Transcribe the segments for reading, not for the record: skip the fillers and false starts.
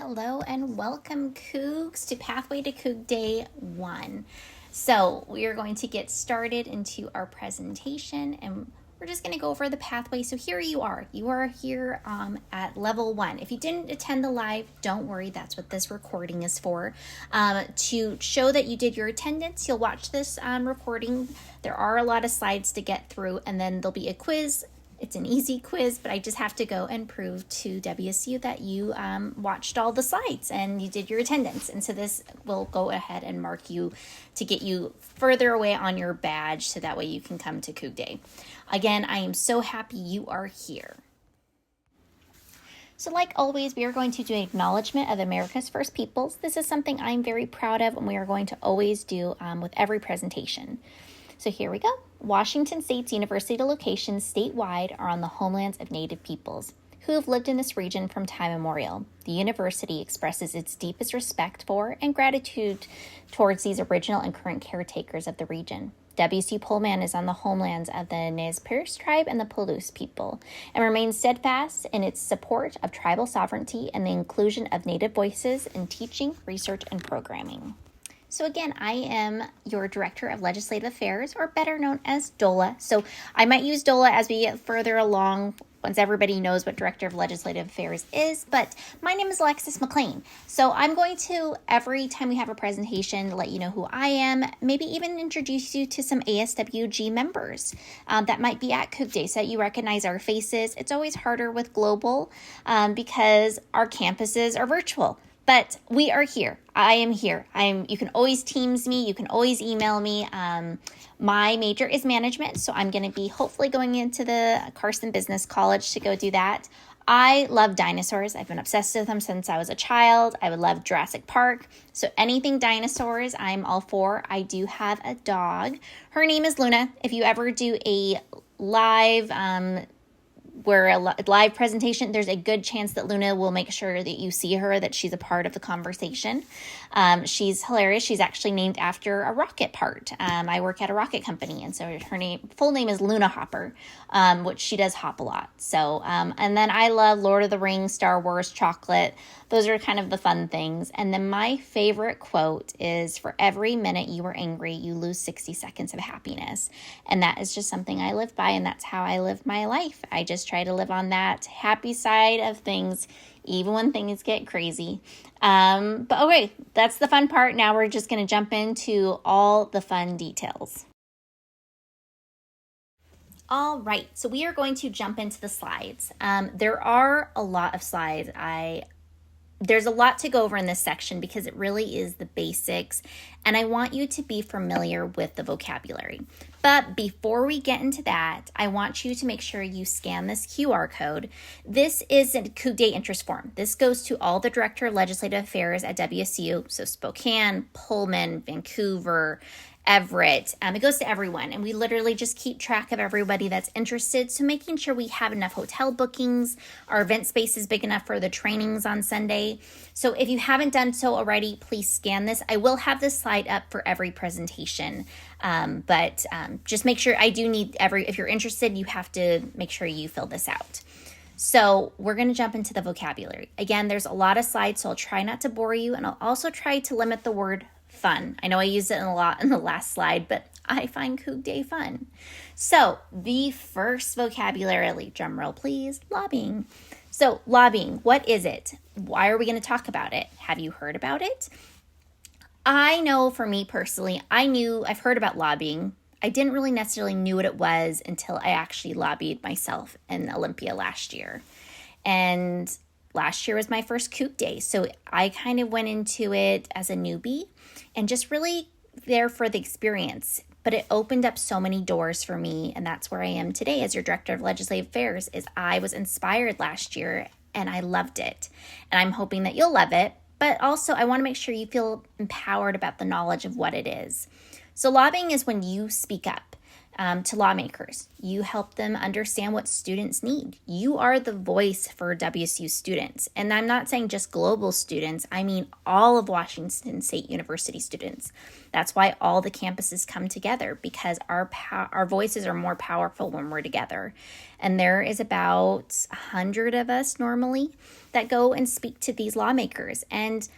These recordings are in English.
Hello and welcome, Cougs, to Pathway to Coug Day 1. So we are going to get started into our presentation, and we're just going to go over the pathway. So here you are. You are here at level 1. If you didn't attend the live, don't worry. That's what this recording is for. To show that you did your attendance, you'll watch this recording. There are a lot of slides to get through, and then there'll be a quiz. It's an easy quiz, but I just have to go and prove to WSU that you watched all the slides and you did your attendance. And so this will go ahead and mark you to get you further away on your badge so that way you can come to Coug Day. Again, I am so happy you are here. So like always, we are going to do an acknowledgement of America's First Peoples. This is something I'm very proud of and we are going to always do with every presentation. So here we go. Washington State's university locations statewide are on the homelands of Native peoples who have lived in this region from time immemorial. The university expresses its deepest respect for and gratitude towards these original and current caretakers of the region. WSU Pullman is on the homelands of the Nez Perce tribe and the Palouse people and remains steadfast in its support of tribal sovereignty and the inclusion of Native voices in teaching, research, and programming. So again, I am your Director of Legislative Affairs, or better known as DOLA. So I might use DOLA as we get further along once everybody knows what Director of Legislative Affairs is, but my name is Alexis McLean. So I'm going to, every time we have a presentation, let you know who I am, maybe even introduce you to some ASWG members that might be at Coug Day so that you recognize our faces. It's always harder with global because our campuses are virtual. But we are here. I am here. You can always Teams me. You can always email me. My major is management, so I'm going to be hopefully going into the Carson Business College to go do that. I love dinosaurs. I've been obsessed with them since I was a child. I would love Jurassic Park. So anything dinosaurs, I'm all for. I do have a dog. Her name is Luna. If you ever do a live live presentation, there's a good chance that Luna will make sure that you see her, that she's a part of the conversation. She's hilarious. She's actually named after a rocket part. I work at a rocket company, and so her full name is Luna Hopper, which she does hop a lot. So, and then I love Lord of the Rings, Star Wars, chocolate. Those are kind of the fun things. And then my favorite quote is, for every minute you are angry, you lose 60 seconds of happiness. And that is just something I live by, and that's how I live my life. I just try to live on that happy side of things, even when things get crazy. But okay, that's the fun part. Now we're just going to jump into all the fun details. All right, so we are going to jump into the slides. There are a lot of slides. There's a lot to go over in this section because it really is the basics, and I want you to be familiar with the vocabulary. But before we get into that, I want you to make sure you scan this QR code. This is a Coug Day interest form. This goes to all the Director of Legislative Affairs at WSU, so Spokane, Pullman, Vancouver, Everett. It goes to everyone, and we literally just keep track of everybody that's interested. So making sure we have enough hotel bookings, our event space is big enough for the trainings on Sunday. So if you haven't done so already, please scan this. I will have this slide up for every presentation, but just make sure if you're interested, you have to make sure you fill this out. So we're going to jump into the vocabulary. Again, there's a lot of slides, so I'll try not to bore you, and I'll also try to limit the word fun. I know I used it a lot in the last slide, but I find Coug Day fun. So the first vocabulary, drum roll please, lobbying. So lobbying, what is it? Why are we going to talk about it? Have you heard about it? I know for me personally, I've heard about lobbying. I didn't really necessarily knew what it was until I actually lobbied myself in Olympia last year. And last year was my first Coug Day, so I kind of went into it as a newbie and just really there for the experience. But it opened up so many doors for me, and that's where I am today as your Director of Legislative Affairs. Is I was inspired last year, and I loved it. And I'm hoping that you'll love it, but also I want to make sure you feel empowered about the knowledge of what it is. So lobbying is when you speak up. to lawmakers. You help them understand what students need. You are the voice for WSU students. And I'm not saying just global students, I mean all of Washington State University students. That's why all the campuses come together, because our voices are more powerful when we're together. And there is about 100 of us normally that go and speak to these lawmakers. And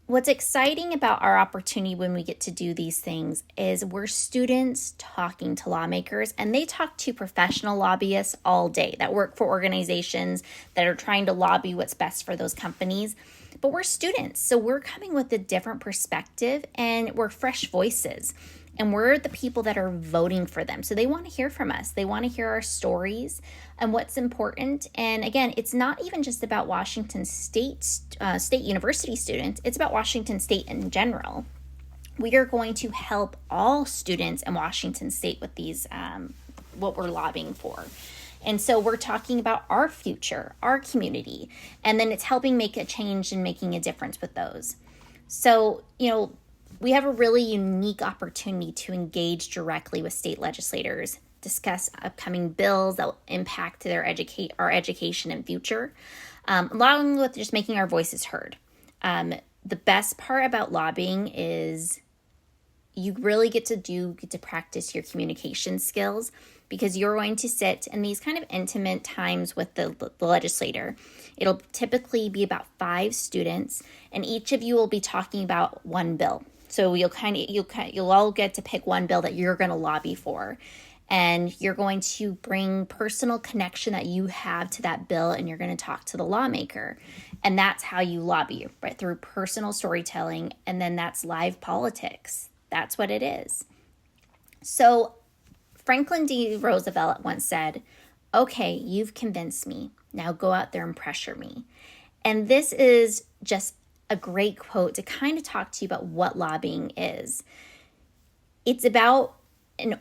what's exciting about our opportunity when we get to do these things is we're students talking to lawmakers, and they talk to professional lobbyists all day that work for organizations that are trying to lobby what's best for those companies. But we're students, so we're coming with a different perspective, and we're fresh voices. And we're the people that are voting for them. So they want to hear from us. They want to hear our stories and what's important. And again, it's not even just about Washington State University students. It's about Washington State in general. We are going to help all students in Washington State with these, what we're lobbying for. And so we're talking about our future, our community, and then it's helping make a change and making a difference with those. So, we have a really unique opportunity to engage directly with state legislators, discuss upcoming bills that will impact our education and future, along with just making our voices heard. The best part about lobbying is you really get to practice your communication skills, because you're going to sit in these kind of intimate times with the legislator. It'll typically be about 5 students, and each of you will be talking about one bill. So you'll all get to pick one bill that you're going to lobby for, and you're going to bring personal connection that you have to that bill, and you're going to talk to the lawmaker. And that's how you lobby, right? Through personal storytelling, and then that's live politics. That's what it is. So Franklin D. Roosevelt once said, "Okay, you've convinced me. Now go out there and pressure me." And this is just a great quote to kind of talk to you about what lobbying is. It's about an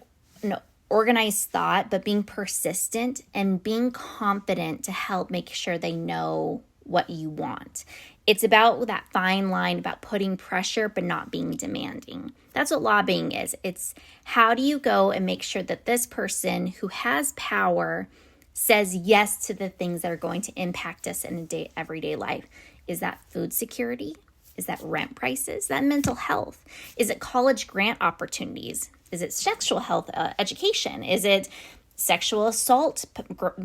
organized thought, but being persistent and being confident to help make sure they know what you want. It's about that fine line about putting pressure but not being demanding. That's what lobbying is. It's how do you go and make sure that this person who has power says yes to the things that are going to impact us in everyday life. Is that food security? Is that rent prices? Is that mental health? Is it college grant opportunities? Is it sexual health education? Is it sexual assault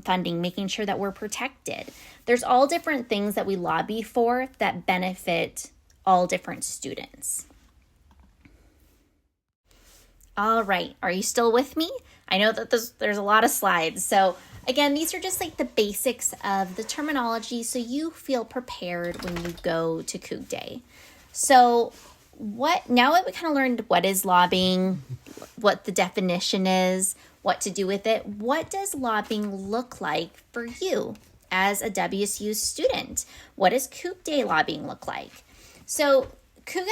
funding, making sure that we're protected? There's all different things that we lobby for that benefit all different students. All right, are you still with me? I know that there's a lot of slides, so again, these are just like the basics of the terminology so you feel prepared when you go to Coug Day. So now that we kind of learned what is lobbying, what the definition is, what to do with it, what does lobbying look like for you as a WSU student? What does Coug Day lobbying look like? So Coug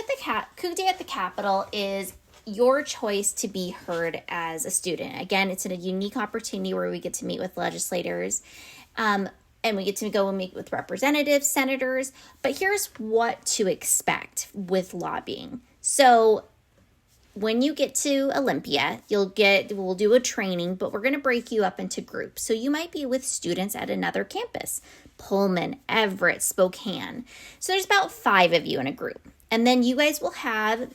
Day at the Capitol is your choice to be heard as a student. Again, it's a unique opportunity where we get to meet with legislators, and we get to go and meet with representatives, senators. But here's what to expect with lobbying. So when you get to Olympia, we'll do a training, but we're going to break you up into groups. So you might be with students at another campus, Pullman, Everett, Spokane. So there's about 5 of you in a group. And then you guys will have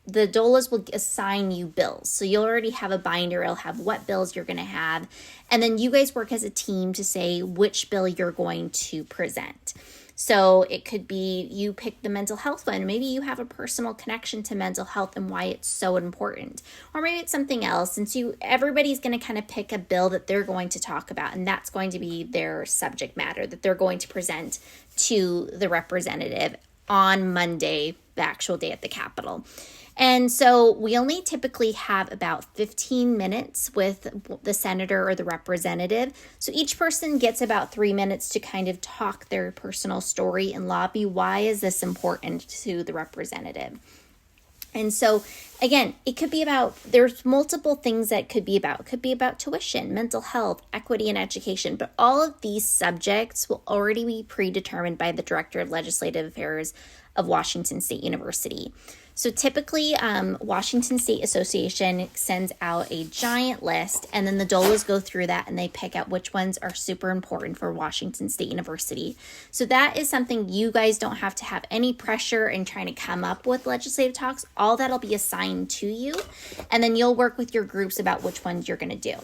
the doulas will assign you bills. So you'll already have a binder. It'll have what bills you're going to have. And then you guys work as a team to say which bill you're going to present. So it could be you pick the mental health one. Maybe you have a personal connection to mental health and why it's so important. Or maybe it's something else. And so everybody's going to kind of pick a bill that they're going to talk about. And that's going to be their subject matter that they're going to present to the representative on Monday, the actual day at the Capitol. And so we only typically have about 15 minutes with the senator or the representative. So each person gets about 3 minutes to kind of talk their personal story and lobby. Why is this important to the representative? And so, again, it could be there's multiple things that it could be about. It could be about tuition, mental health, equity, and education. But all of these subjects will already be predetermined by the Director of Legislative Affairs of Washington State University. So typically, Washington State Association sends out a giant list, and then the dolos go through that and they pick out which ones are super important for Washington State University. So that is something you guys don't have to have any pressure in trying to come up with legislative talks. All that'll be assigned to you, and then you'll work with your groups about which ones you're going to do.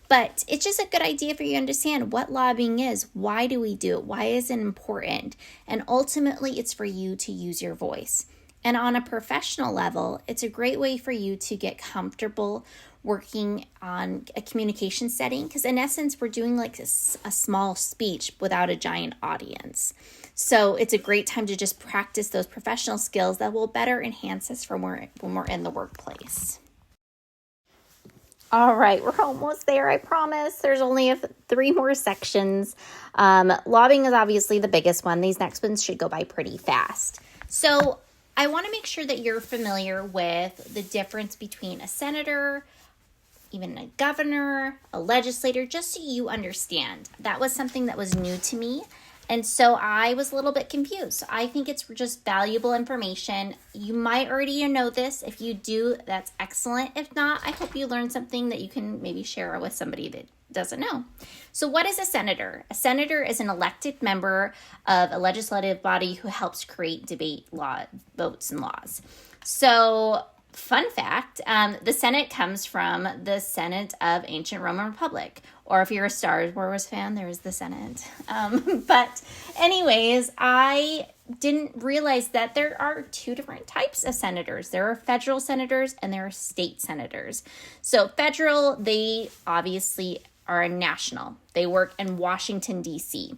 But it's just a good idea for you to understand what lobbying is. Why do we do it? Why is it important? And ultimately, it's for you to use your voice. And on a professional level, it's a great way for you to get comfortable working on a communication setting, because in essence, we're doing like a small speech without a giant audience. So it's a great time to just practice those professional skills that will better enhance us when we're in the workplace. All right, we're almost there, I promise. There's only 3 more sections. Lobbying is obviously the biggest one. These next ones should go by pretty fast. So I want to make sure that you're familiar with the difference between a senator, even a governor, a legislator, just so you understand. That was something that was new to me. And so I was a little bit confused. I think it's just valuable information. You might already know this. If you do, that's excellent. If not, I hope you learned something that you can maybe share with somebody that doesn't know. So what is a senator? A senator is an elected member of a legislative body who helps create, debate, votes, and laws. So fun fact, the Senate comes from the Senate of ancient Roman Republic. Or if you're a Star Wars fan, there is the Senate. But anyways, I didn't realize that there are 2 different types of senators. There are federal senators and there are state senators. So federal, they obviously are national. They work in Washington, D.C.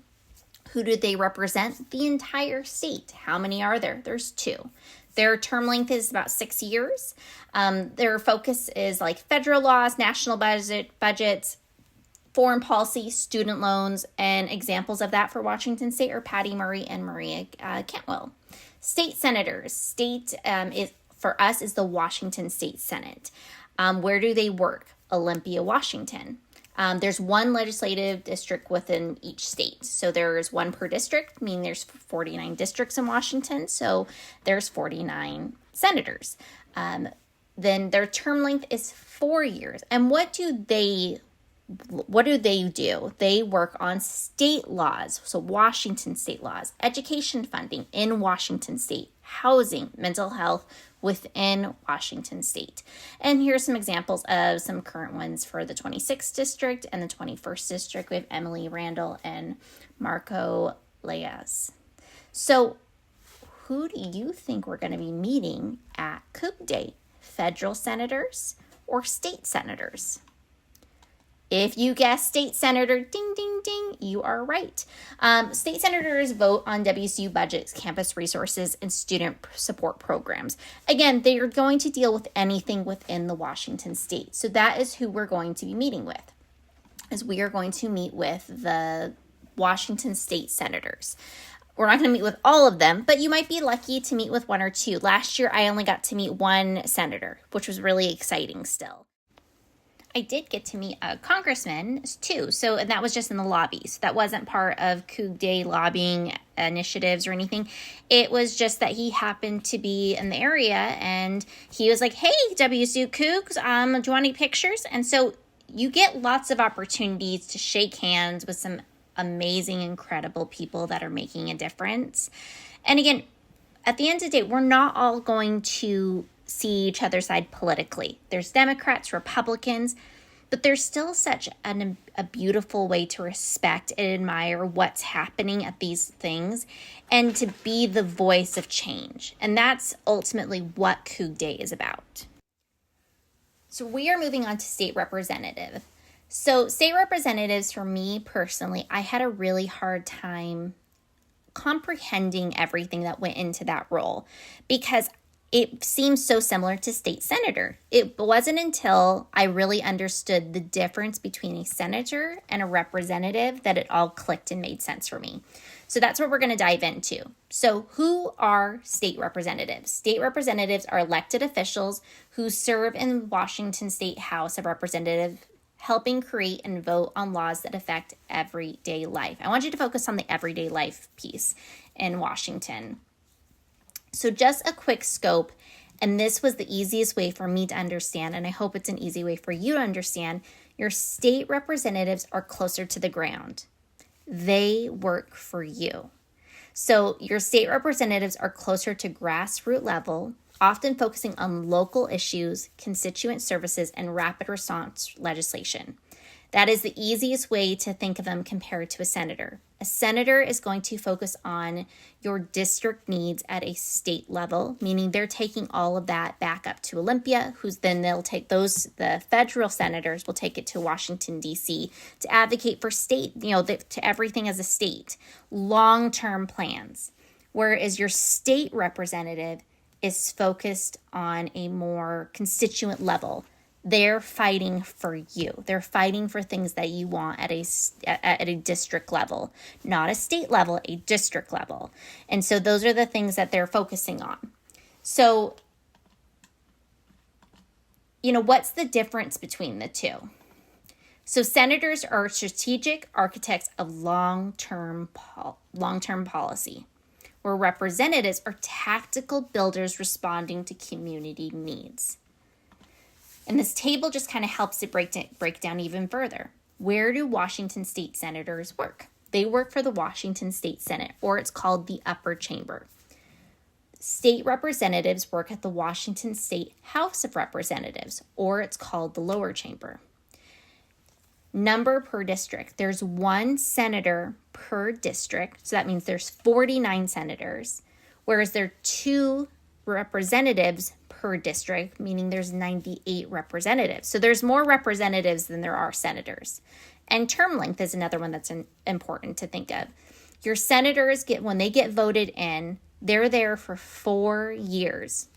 Who do they represent? The entire state. How many are there? There's 2. Their term length is about 6 years. Their focus is like federal laws, national budgets, foreign policy, student loans, and examples of that for Washington State are Patty Murray and Maria Cantwell. State senators. State is for us is the Washington State Senate. Where do they work? Olympia, Washington. There's 1 legislative district within each state. So there's 1 per district, meaning there's 49 districts in Washington. So there's 49 senators. Then their term length is 4 years. And what do they do? They work on state laws, so Washington state laws, education funding in Washington state, housing, mental health within Washington state. And here's some examples of some current ones for the 26th district and the 21st district. We have Emily Randall and Marco Leas. So who do you think we're going to be meeting at Coug Day? Federal senators or state senators? If you guess state senator, ding, ding, ding, you are right. State senators vote on WSU budgets, campus resources, and student support programs. Again, they are going to deal with anything within the Washington state. So that is who we're going to be meeting with, is we are going to meet with the Washington state senators. We're not going to meet with all of them, but you might be lucky to meet with 1 or 2. Last year, I only got to meet 1 senator, which was really exciting still. I did get to meet a congressman too, and that was just in the lobby. So that wasn't part of Coug Day lobbying initiatives or anything. It was just that he happened to be in the area and he was like, "Hey, WSU Cougs, do you want any pictures?" And so you get lots of opportunities to shake hands with some amazing, incredible people that are making a difference. And again, at the end of the day, we're not all going to see each other's side politically. There's Democrats, Republicans, but there's still such a beautiful way to respect and admire what's happening at these things and to be the voice of change. And that's ultimately what Coug Day is about. So we are moving on to state representative. So state representatives, for me personally, I had a really hard time comprehending everything that went into that role because it seems so similar to state senator. It wasn't until I really understood the difference between a senator and a representative that it all clicked and made sense for me. So that's what we're going to dive into. So who are state representatives? State representatives are elected officials who serve in Washington State House of Representatives, helping create and vote on laws that affect everyday life. I want you to focus on the everyday life piece in Washington. So just a quick scope. And this was the easiest way for me to understand, and I hope it's an easy way for you to understand. Your state representatives are closer to the ground. They work for you. So your state representatives are closer to grassroots level, often focusing on local issues, constituent services, and rapid response legislation. That is the easiest way to think of them compared to a senator. A senator is going to focus on your district needs at a state level, meaning they're taking all of that back up to Olympia, then they'll take the federal senators will take it to Washington, D.C. to advocate for state, to everything as a state, long-term plans. Whereas your state representative is focused on a more constituent level. They're fighting for you. They're fighting for things that you want at a district level, not a state level, a district level. And so those are the things that they're focusing on. So, what's the difference between the two? So senators are strategic architects of long-term policy, where representatives are tactical builders responding to community needs. And this table just kind of helps it break down even further. Where do Washington state senators work? They work for the Washington State Senate, or it's called the upper chamber. State representatives work at the Washington State House of Representatives, or it's called the lower chamber. Number per district. There's one senator per district, so that means there's 49 senators, whereas there are 2 representatives per district, meaning there's 98 representatives. So there's more representatives than there are senators. And term length is another one that's important to think of. Your senators when they get voted in, they're there for 4 years,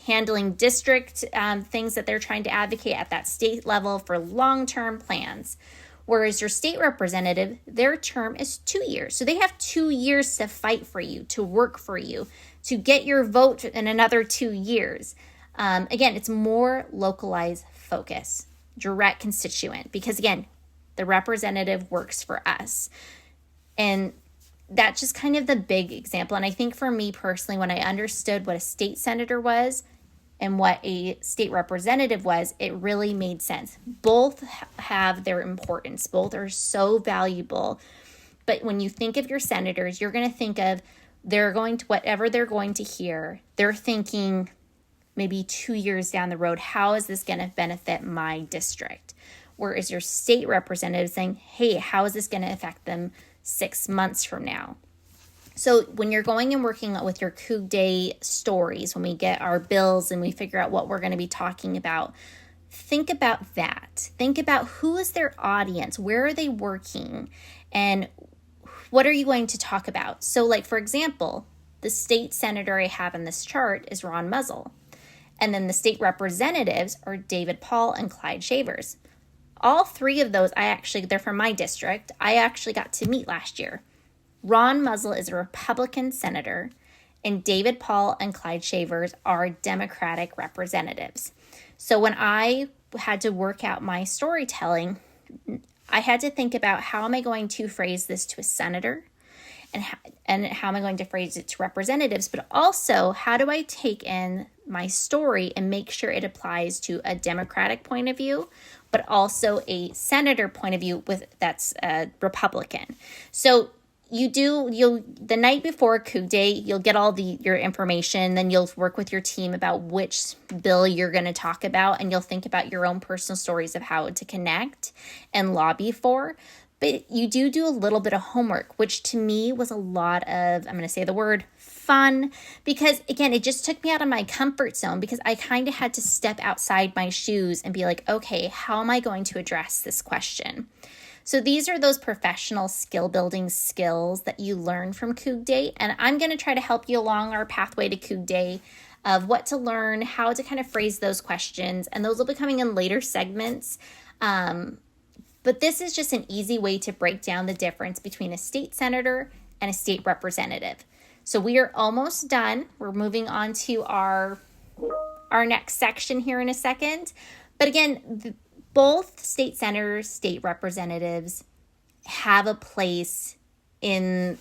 handling district things that they're trying to advocate at that state level for long-term plans. Whereas your state representative, their term is 2 years. So they have 2 years to fight for you, to work for you, to get your vote in another 2 years. Again, it's more localized focus, direct constituent, because again, the representative works for us. And that's just kind of the big example. And I think for me personally, when I understood what a state senator was and what a state representative was, it really made sense. Both have their importance. Both are so valuable. But when you think of your senators, you're going to think of whatever they're going to hear, they're thinking maybe 2 years down the road, how is this going to benefit my district? Whereas your state representative saying, hey, how is this going to affect them 6 months from now? So when you're going and working with your Coug Day stories, when we get our bills and we figure out what we're going to be talking about, think about that. Think about who is their audience, where are they working, and what are you going to talk about? So like, for example, the state senator I have in this chart is Ron Muzzle. And then the state representatives are David Paul and Clyde Shavers. All 3 of those, they're from my district. I actually got to meet last year. Ron Muzzle is a Republican senator, and David Paul and Clyde Shavers are Democratic representatives. So when I had to work out my storytelling, I had to think about how am I going to phrase this to a senator, and how am I going to phrase it to representatives, but also how do I take in my story and make sure it applies to a Democratic point of view, but also a senator point of view that's a Republican. So the night before Coug Day, you'll get all your information, then you'll work with your team about which bill you're going to talk about, and you'll think about your own personal stories of how to connect and lobby for. But you do a little bit of homework, which to me was a lot of, I'm going to say the word, fun, because again, it just took me out of my comfort zone, because I kind of had to step outside my shoes and be like, okay, how am I going to address this question? So these are those professional skill building skills that you learn from Coug Day. And I'm going to try to help you along our pathway to Coug Day of what to learn, how to kind of phrase those questions. And those will be coming in later segments. But this is just an easy way to break down the difference between a state senator and a state representative. So we are almost done. We're moving on to our next section here in a second. But again, both state senators, state representatives have a place at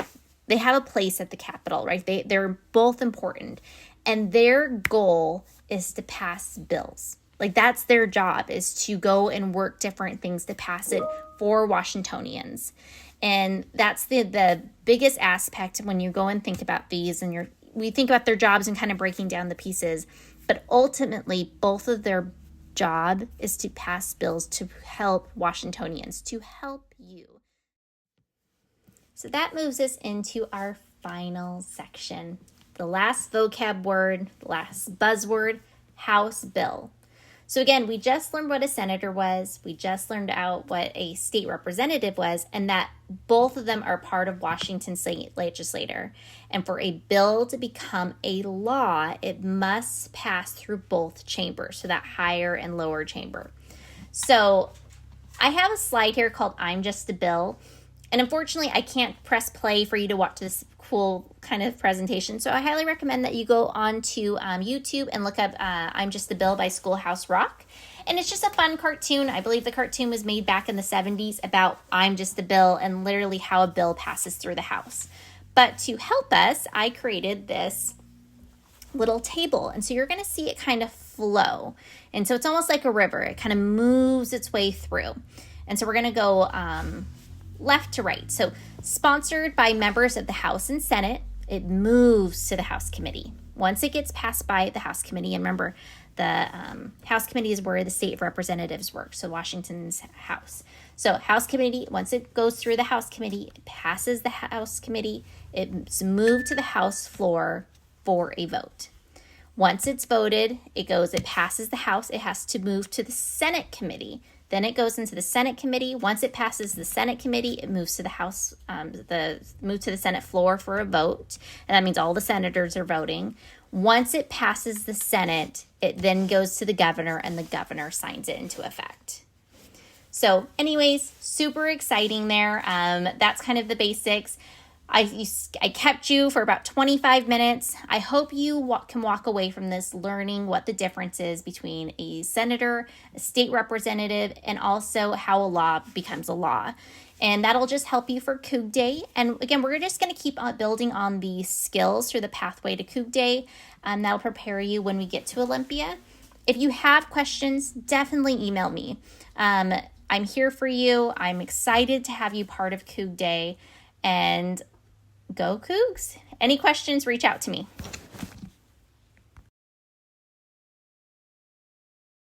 the Capitol, right? They're both important. And their goal is to pass bills. Like, that's their job, is to go and work different things to pass it for Washingtonians. And that's the biggest aspect when you go and think about these, and we think about their jobs and kind of breaking down the pieces. But ultimately, both of their job is to pass bills to help Washingtonians, to help you. So that moves us into our final section. The last vocab word, the last buzzword, House bill. So again, we just learned what a senator was. We just learned out what a state representative was, and that both of them are part of Washington state legislature. And for a bill to become a law, it must pass through both chambers, so that higher and lower chamber. So I have a slide here called I'm Just a Bill. And unfortunately, I can't press play for you to watch this cool kind of presentation. So I highly recommend that you go on to YouTube and look up I'm Just a Bill by Schoolhouse Rock. And it's just a fun cartoon. I believe the cartoon was made back in the 70s about I'm Just a Bill and literally how a bill passes through the House. But to help us, I created this little table. And so you're going to see it kind of flow. And so it's almost like a river. It kind of moves its way through. And so we're going to go left to right. So sponsored by members of the House and Senate, it moves to the House Committee. Once it gets passed by the House Committee, and remember, the House Committee is where the state representatives work, so Washington's House. So House Committee, once it goes through the House Committee, it passes the House Committee, it's moved to the House floor for a vote. Once it's voted, it passes the House, it has to move to the Senate Committee. Then it goes into the Senate Committee. Once it passes the Senate Committee, it moves to the House, move to the Senate floor for a vote. And that means all the senators are voting. Once it passes the Senate, it then goes to the governor, and the governor signs it into effect. So anyways, super exciting there. That's kind of the basics. I kept you for about 25 minutes. I hope you can walk away from this learning what the difference is between a senator, a state representative, and also how a law becomes a law. And that'll just help you for Coug Day. And again, we're just going to keep on building on the skills through the pathway to Coug Day. That'll prepare you when we get to Olympia. If you have questions, definitely email me. I'm here for you. I'm excited to have you part of Coug Day. And go Cougs. Any questions, reach out to me.